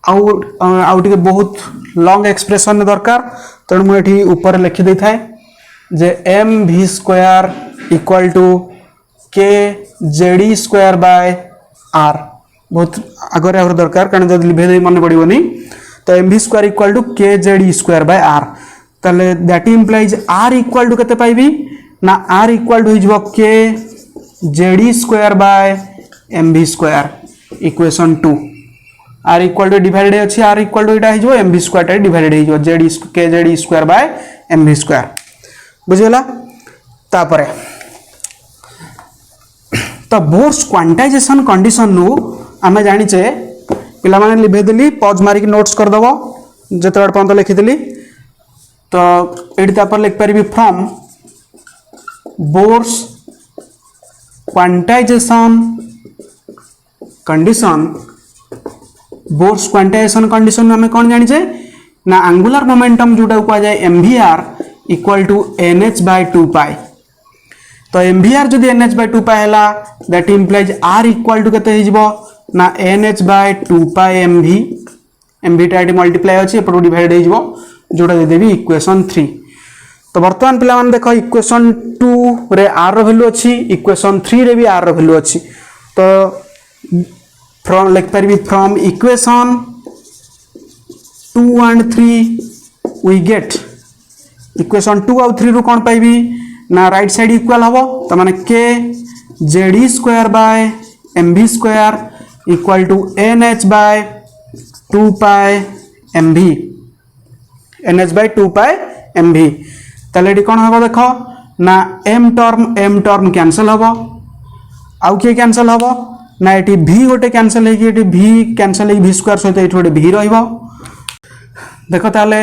आउ टिके बहुत लॉन्ग एक्सप्रेशन दरकार तेणु मु एठी ऊपर लिखि दै थाए जे mv square equal to k ze square by r बहुत आगरे आगर दरकार कारण जदी लिखे दे मन पड़िबोनी तो mv square equal to k ze square by r तले that implies r equal to केते पाइबी ना r इक्वल टू हिजबो k ze square by mv square equation 2 r equal to divided अछि r इक्वल टू इटा हिजबो mv square टा divided हिजबो k ze square by mv square बुझिला तापरे तो बोर्स क्वांटाइजेशन कंडीशन नु आमे जानि छे पिला माने लिखे देली पॉज मारी के नोट्स कर दबो जते बड पंत लिखि देली तो एडी तापर लिख परिबी from Bohr's quantization condition Bohr's quantization condition हमें कौन जानी छे ना एंगुलर मोमेंटम जोटा को जाए mvr equal to nh by 2 pi तो mvr जदी nh बाय 2 पाई हला that implies r equal to केते हिजबो ना nh बाय 2 पाई mv टा मल्टीप्लाई अछि एपटो डिवाइड हिजबो जोटा दे देबी इक्वेशन 3 तो वर्तमान पिला मान देखो इक्वेशन 2 रे r रो वैल्यू अछि इक्वेशन 3 रे भी r रो वैल्यू अछि तो फ्रॉम लिख परबी from equation 2 and 3 we get equation 2 और 3 रो कोन पाइबी ना राइट साइड इक्वल हबो त माने k ze square by mv square equal to nh by 2 pi mv nh by 2 pi mv तले कोन हबो देखो ना m टर्म कैंसिल हबो आउ के कैंसिल हबो ना एटी v गोटे कैंसिल हे कि एटी v कैंसिल हे v स्क्वायर सहित एटी गोटे v रहइबो देखो ताले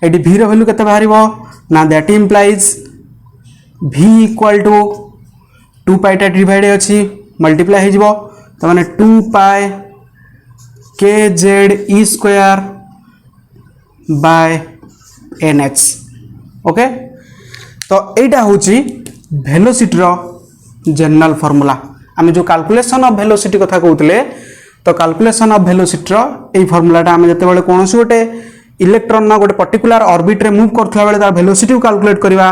एटी v रो वैल्यू केते बाहरिबो ना that implies v equal to 2 pi टा डिवाइड अछि मल्टीप्लाई हे जिवो त माने 2 pi k ze square by nh okay तो एटा होची वेलोसिटी रो जनरल फार्मूला आमे जो कैलकुलेशन ऑफ वेलोसिटी कथा कहउतले तो कैलकुलेशन ऑफ वेलोसिटी रो एई फार्मूलाटा आमे जते बेले कोनोसी गोटे इलेक्ट्रॉन ना गोटे पर्टिकुलर ऑर्बिट रे मूव करथला बेले तार वेलोसिटी को कैलकुलेट करबा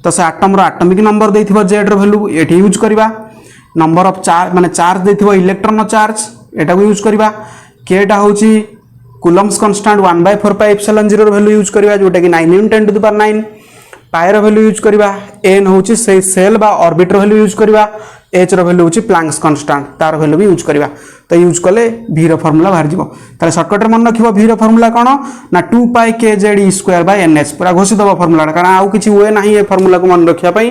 तो से एटम रो एटॉमिक नंबर देथिबो z रो वैल्यू एठी यूज करबा नंबर ऑफ चार्ज माने चार्ज देथिबो इलेक्ट्रॉन रो चार्ज एटा को यूज करबा k टा होची कूलम्स कांस्टेंट 1/4πε0 रो वैल्यू यूज करबा जोटा कि 9 × 10⁹ पाई रो वैल्यू यूज करबा n होची से सेल बा ऑर्बिट रो वैल्यू यूज करबा एच रैल्यू हूँ प्लांक्स कन्स्टांट तार भैल्यू भी यूज करवा तो यूज कले भी फर्मूला बाहर जाए सर्टकट मन रख भी फर्मूला कौन ना 2 pi k Z e square by n h पूरा घोषित हम फर्मूला कारण आउ किसी वे ना ये फर्मूला को मन रखापी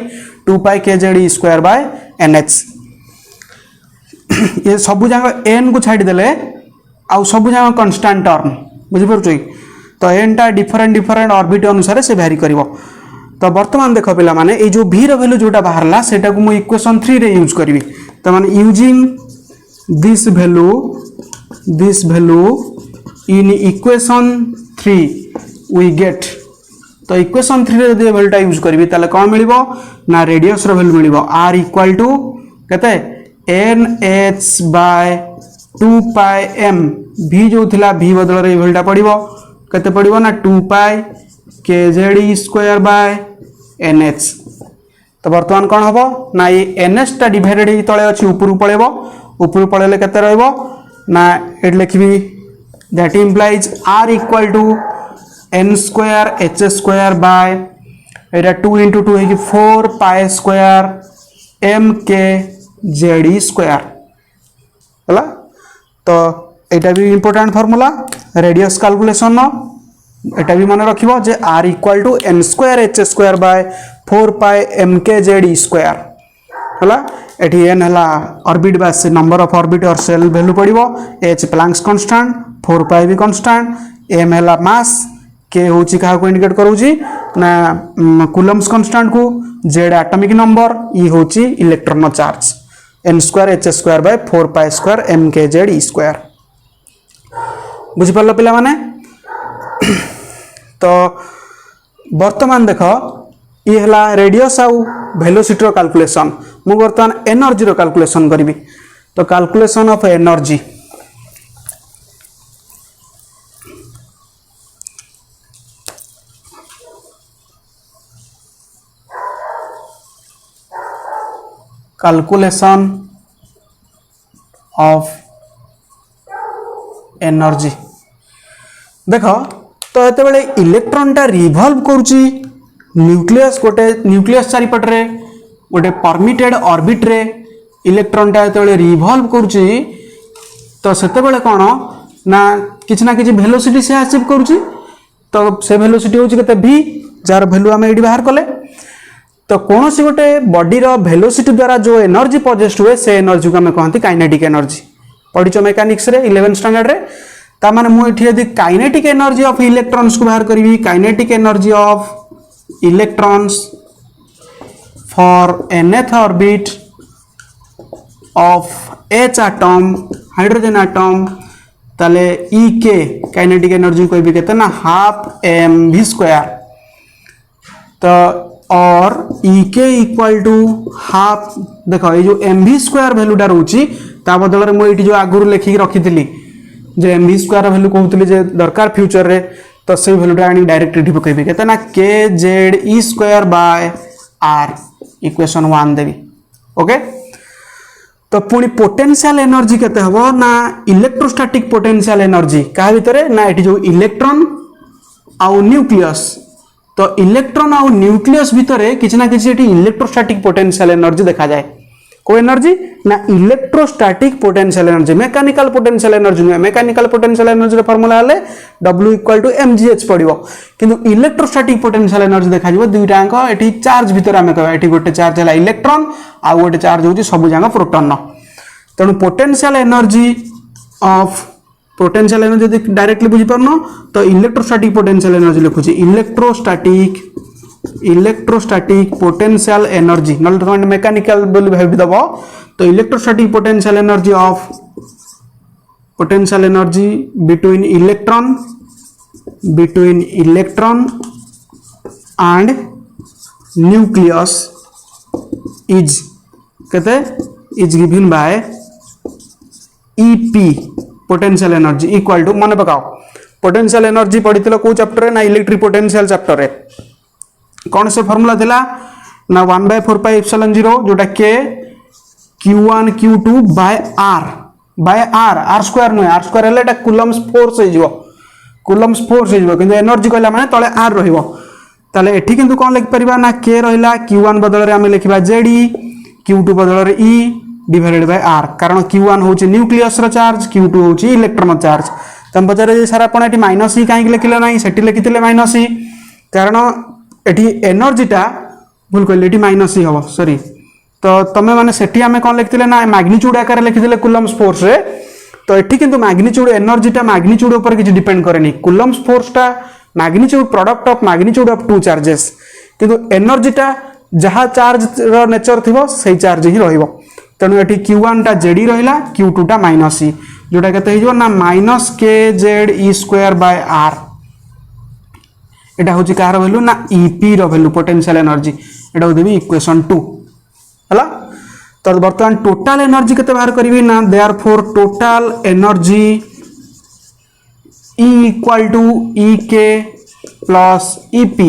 2 pi k Z e square by n h ये सब जाक एन को छाड़देले आउ सब जाक कन्स्टांट टर्म बुझीपुर तो एन टा डिफरेंट ऑर्बिट अनुसार से भ्यारी कर तो बर्तमान देख पिला माने ये जो भी वैल्यू जोटा बाहरला सेटा को मु इक्वेशन 3 रे यूज करी तो माने using this value in equation 3 we get तो इक्वेशन 3 रे जदि वैल्यूटा यूज करी ताले कोन मिलिबो ना रेडियस रो वैल्यू मिलिबो r इक्वल टू केते n h by 2 pi m v जो थिला v बदल रे वैल्यूटा पड़िबो केते पड़िबो ना 2 pi k Z e square by n h तो बर्तमान कौन हम ना ये एन एच टा डिवाइडेड ही तले अच्छी ऊपर पड़ेबो ऊपर पड़ेले केते रहइबो ना एट लिखबी that implies r equal to n square h square by एटा 2 into 2 है कि 4 pi square m k Z e square होला तो एटा भी इंपोर्टेंट फार्मूला रेडियस कैलकुलेशन एटा भी मन रखिबो जे r equal to n square h square by 4 pi m k Z e square होला एठी एन हला ऑर्बिट बा से नंबर ऑफ ऑर्बिट और सेल वैल्यू पड़िबो h प्लैंक्स कांस्टेंट 4 पाई भी कांस्टेंट m हला मास के होची कहा को इंडिकेट करूची ना कूलम्ब्स कांस्टेंट को z एटॉमिक नंबर ई होची electron charge n square h square by 4 pi square m k Z e square बुझि परलो पिला माने तो वर्तमान देख ये हला रेडियस आउ वेलोसिटी कैलकुलेशन मु वर्तमान एनर्जी रो कैलकुलेशन करी तो calculation of energy calculation of energy देख तो ये इलेक्ट्रॉन टा रिवॉल्व करुची न्यूक्लियस गोटे न्यूक्लियस चारिपटे गोटे परमिटेड ऑर्बिट रे इलेक्ट्रॉन टा ये रिवॉल्व करुची तो सेतेबेले कौन ना किसी वेलोसिटी से अचीव करुची तो से वेलोसिटी होची केते v जार वैल्यू आम ये बाहर कले तो कौन सी गोटे बॉडी रो वेलोसिटी द्वारा जो एनर्जी प्रोजेक्ट हुए से एनर्जी को आम कहते काइनेटिक एनर्जी पढ़ी मेकानिक्स रे 11th स्टैंडर्ड रे ता माने मु एठी यदि काइनेटिक एनर्जी ऑफ इलेक्ट्रॉन्स को बाहर करी kinetic energy of electrons for nth orbit of h atom hydrogen atom ताले e के काइनेटिक एनर्जी कोई भी कहते ना हाफ m v स्क्वायर तो और e के इक्वल टू हाफ देखो ये जो m v स्क्वायर वैल्यूटा रोची ता बदल रे मु एठी जो आगुरु लेखि रखी थिली जे एम वी स्क्वायर वैल्यू कहते जे दरकार फ्यूचर रे तो से वैल्यूटा आनी डायरेक्ट एठी पकेबी केते ना k Z e square by r equation 1 देबी ओके तो पुनी पोटेंशियल एनर्जी केते हबो ना इलेक्ट्रोस्टैटिक पोटेंशियल एनर्जी का भीतर ना एठी जो इलेक्ट्रॉन आउ न्यूक्लियस तो इलेक्ट्रॉन आउ न्यूक्लियस भीतर किछि ना किछि एठी इलेक्ट्रोस्टैटिक पोटेंशियल एनर्जी देखा जाए को एनर्जी ना electrostatic potential energy mechanical potential energy नुहे मैकेनिकल पोटेंशियल एनर्जी फॉर्मूला हेले W इक्वल टू mgh पड़िबो किंतु इलेक्ट्रोस्टैटिक पोटेंशियल एनर्जी देखा जिवो दुईटा अंक एठी चार्ज भीतर आमे कहबा एठी गोटे चार्ज हला इलेक्ट्रॉन आ गोटे चार्ज होची सब जांग प्रोटॉन तेणु potential energy of potential energy यदि डायरेक्टली बुझी परनो तो इलेक्ट्रोस्टैटिक पोटेंशियल एनर्जी लिखुची इलेक्ट्रोस्टैटिक पोटेंशियल एनर्जी नल तो मैकेनिकल बोली भाबी दबो तो electrostatic potential energy of potential energy between electron and nucleus is कहते is given by EP potential energy equal to मन पकाओ पोटेंशियल एनर्जी पढ़ी को चैप्टर ना इलेक्ट्रिक पोटेंशियल चैप्टर रे कौन से फॉर्मूला थिला ना 1/4 पाई एप्सिलॉन 0 जोटा के q1 q2 by r square नुहे r स्क्वायर हेले कूलम्ब्स फोर्स हो जिवो कूलम्ब्स फोर्स हो जिवो किंतु एनर्जी कहला माने तळे r रहिबो ताले एठी किंतु कोन लिख परिबा ना k रहिला q1 बदल रे हम लिखिबा zd Q2 बदल E डिवाइडेड बाय R कारण Q1 होची न्यूक्लियस रो चार्ज Q2 होची इलेक्ट्रॉन चार्ज तम पचारे जे सर आपण एटी माइनस E काहे लिखिले नाही सेटी लिखितले माइनस E कारण एटी एनर्जीटा भूल कहले एटी माइनस E हबो सॉरी तो तमे माने सेटी हमें कोन लिखितले ना मैग्नीट्यूड आकार लिखितले कूलम्स फोर्स रे तो एठी किंतु मैग्नीट्यूड एनर्जीटा मैग्नीट्यूड ऊपर किछि डिपेंड करेनी कूलम्स फोर्सटा magnitude product of magnitude of two charges किंतु एनर्जीटा जहा चार्ज रो नेचर थिबो सेही चार्ज ही रहइबो तेणु एटी Q1 टा जेडी रहिला Q2 टा माइनस E जोटा केते हिजो ना माइनस kZe² बाय R एटा होची कार वैल्यू ना EP रो वैल्यू पोटेंशियल एनर्जी एटा देबी इक्वेशन 2 हला तो वर्तमान टोटल एनर्जी केते बाहर करबी ना therefore total energy E equal to EK plus EP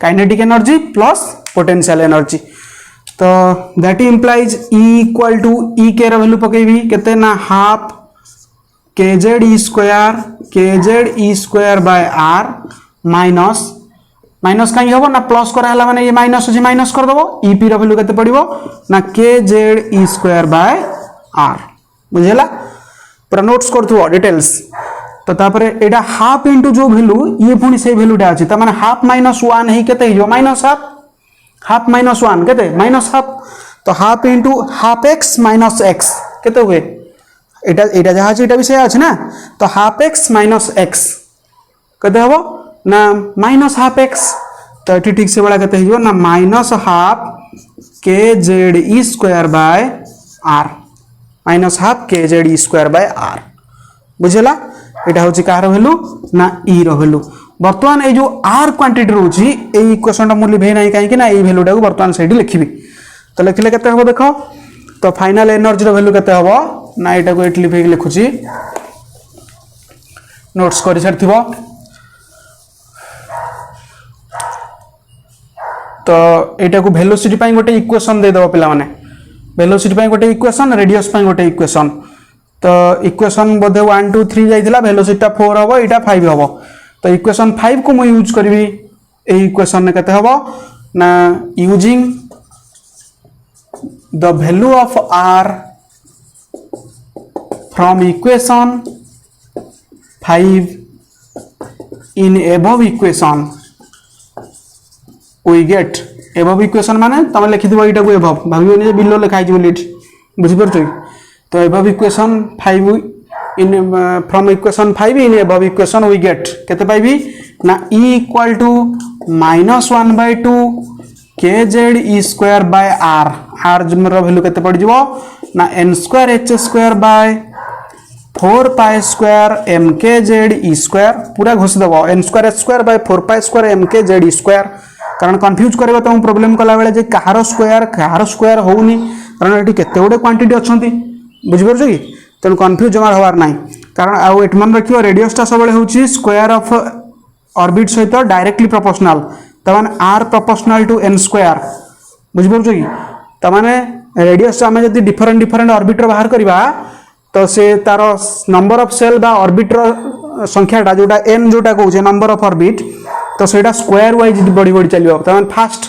kinetic energy plus potential energy तो that implies E equal to EK रो वैल्यू पकेबी केते ना half kZe² by R minus minus कहीं हम ना प्लस कराला माने ये माइनस अछि माइनस कर दबो EP रो वैल्यू केते पड़िबो ना kZe² बाय R बुझेला पूरा नोट्स करथु डिटेल्स तो तापरे एटा हाफ इनटू जो वैल्यू ये पुनी से वैल्यूटा अछि त माने हाफ माइनस 1 ही केते हिजो माइनस हाफ माइनस 1 केते माइनस हाफ तो half into half x minus x केते हुए एटा एटा जहा अछि एटा भी से अछि ना तो हाफ x माइनस x केते हबो ना माइनस हाफ x तो एटी ठीक से बड़ा केते हिजो ना minus half kZe² by R minus half kZe² by R बुझेला एटा होची कार वैल्यू ना E रो वैल्यू वर्तमान ए जो R क्वांटिटी रोची ए इक्वेशन मु लिभे नाही काहे कि ना ए वैल्यूटा को वर्तमान सेठी लिखिबी तो लिखले केते हबो देखो तो फाइनल एनर्जी रो वैल्यू केते हबो ना एटा को एटली लिखे लिखुची नोट्स करि सरथिबो तो एटा को वेलोसिटी पई गोटे इक्वेशन दे दबो पिला माने वेलोसिटी पई गोटे इक्वेशन रेडियस पई गोटे इक्वेशन तो इक्वेशन बोधे 1 2 3 जाइथिला वेलोसिटी 4 हबो एटा 5 हबो तो इक्वेशन 5 को मु यूज करबी ए इक्वेशन ने कते हबो ना using the value of R from equation 5 in above equation we get above equation माने तमे लिखि दिबो एटा को above भाबियो ने बिलो लिखाइ छी बोली बुझि परछै तो above equation 5 in from equation 5 in above equation we get केते पाइबी ना E equal to -1/2 kZe² by R R रो वैल्यू केते पड़ जिवो ना n²h² by 4π² mkZe² पूरा घोष दबो n²h² by 4π² mkZe² कारण कंफ्यूज करबो त प्रॉब्लम कला बेले जे कहारो स्क्वायर होउनी कारण एटी केते गोटे क्वांटिटी अछंती बुझि परछो कि तेन कंफ्यूज जमा हवार नाही कारण आउ एट मन रखियो रेडियसटा सबले होची स्क्वायर ऑफ ऑर्बिट सहित डायरेक्टली प्रोपोर्शनल त माने r प्रोपोर्शनल टू n² बुझि परछो कि त माने रेडियस हमें जदी डिफरेंट ऑर्बिट रो बाहर करबा तो से तार नंबर ऑफ सेल बा ऑर्बिट रो संख्याटा जोटा n जोटा कहूचे नंबर ऑफ ऑर्बिट तो सेटा स्क्वायर वाइज बड़ी बड़ी चलियो त माने फास्ट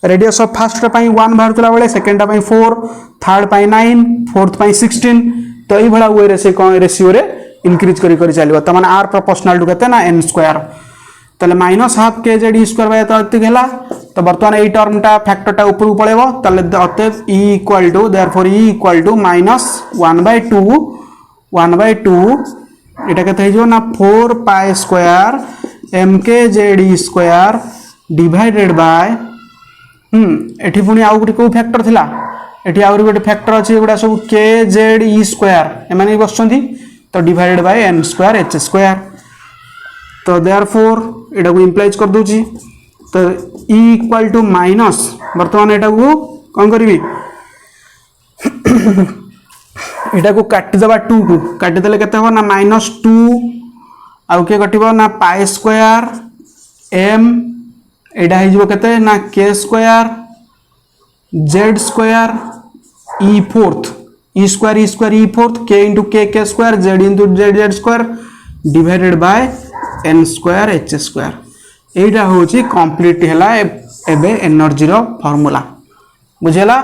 रेडियस ऑफ फर्स्ट पाई 1 बाहरतला बेले सेकंड पाई 4 थर्ड पाई 9 फोर्थ पाई 16 तो ई भला वे रे से कोन रेशियो रे इंक्रीज करी चलियो त माने r प्रोपोर्शनल टू केते ना n² तले -हाफ kZe² बाय त अति गेला तो वर्तमान ए टर्मटा फैक्टरटा ऊपर पळेबो तले अतएव E equal to therefore E equal to -1/2 एटा केते हिजो ना 4π² mkZe² डिवाइडेड बाय एठी पुनी आउ गुटी को फैक्टर थिला एठी आउरी गोटे फैक्टर अछि एगुडा सब kZe² एमाने बसचंती तो डिवाइडेड बाय n²h² तो देयरफॉर एटा को इंप्लाइज कर दोची तो E इक्वल टू माइनस वर्तमान एटा को कोन करबी एटा को काटि दबा 2 को काटि देले केते हो ना -2 आउ के कटिबो ना π² m एटा हिजबो केते ना k² z² e fourth k into k square z into z square divided by n²h² एटा होची कंप्लीट हैला एबे एनर्जी रो फार्मूला बुझेला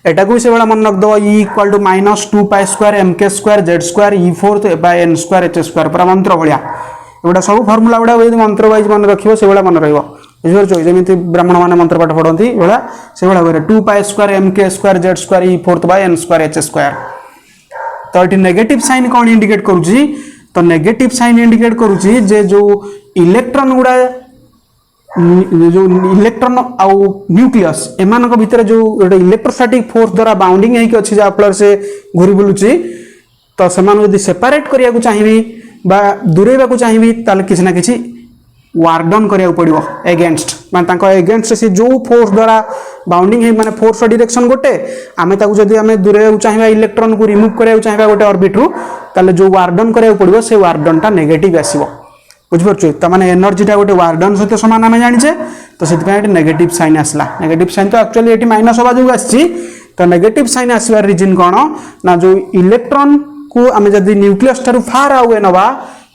एटा को से वाला मन रख दो E equal to -2 pi square mk square z square e4 by n square h square पूरा मंत्र भलिया एटा सब फार्मूला गुडा यदि मंत्र वाइज मन रखिबो से वाला मन रहइबो बुझियो जेमिति ब्राह्मण माने मंत्र पाठ पढंती वाला से वाला करे 2 pi square mk square z square e4 by n square h square तो एटी नेगेटिव साइन कोन इंडिकेट करूची तो नेगेटिव साइन इंडिकेट करूची जे जो इलेक्ट्रॉन गुडा जो इलेक्ट्रॉन आउ न्यूक्लियस एमान भितर जो इलेक्ट्रोस्टैटिक फोर्स द्वारा बाउंडिंग है अच्छी जहाँ फल से घूरी बुलूची तो से यदि सेपरेट करने चाहिए बा दूरेबा चाहिए ताल किसी ना किसी वार्क डाउन करिया पड़ो एगेन्स्ट माने एगेन्स्ट से जो फोर्स द्वारा बाउंडिंग है माने फोर्स डायरेक्शन गोटे आमे ताकू जदि आमे दूरेबा चाहिए इलेक्ट्रॉन को रिमूव करिया चाहिए गोटे ऑर्बिट रु ताले जो वार्क डाउन करिया पड़ो से वार्क डाउन टा नेगेटिव आसीबो बुझिपारछु तो माने एनर्जी टा गोटे वार्क डाउन सहित समान आमे जानिछे तो सेति नेगेटिव साइन आसला नेगेटिव साइन तो एक्चुअली एटी माइनस होबा जो आछि तो नेगेटिव साइन आसीबार रीजन कोन ना जो इलेक्ट्रॉन को आमे जदि न्यूक्लियस ठारू फार आवे नबा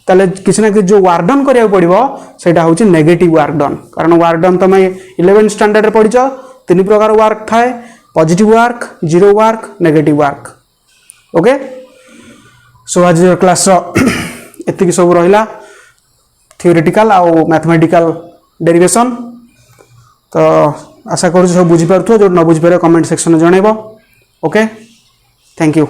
ताले किसी ना कि जो वार्क डाउन करिया पड़िबो सेटा होछि नेगेटिव वार्क डाउन कारण वार्क डाउन तमे 11 स्टैंडर्ड रे पढिछो तीन प्रकार वार्क थाए पॉजिटिव वार्क जीरो वार्क नेगेटिव वार्क ओके सो आज क्लास एतिकी सब रहिला थियोरेटिकल आउ मैथमेटिकल डेरिवेशन तो आशा करूँ सब बुझी पारथो जो न बुझी पारे कमेंट सेक्शन में जनइबो ओके थैंक यू।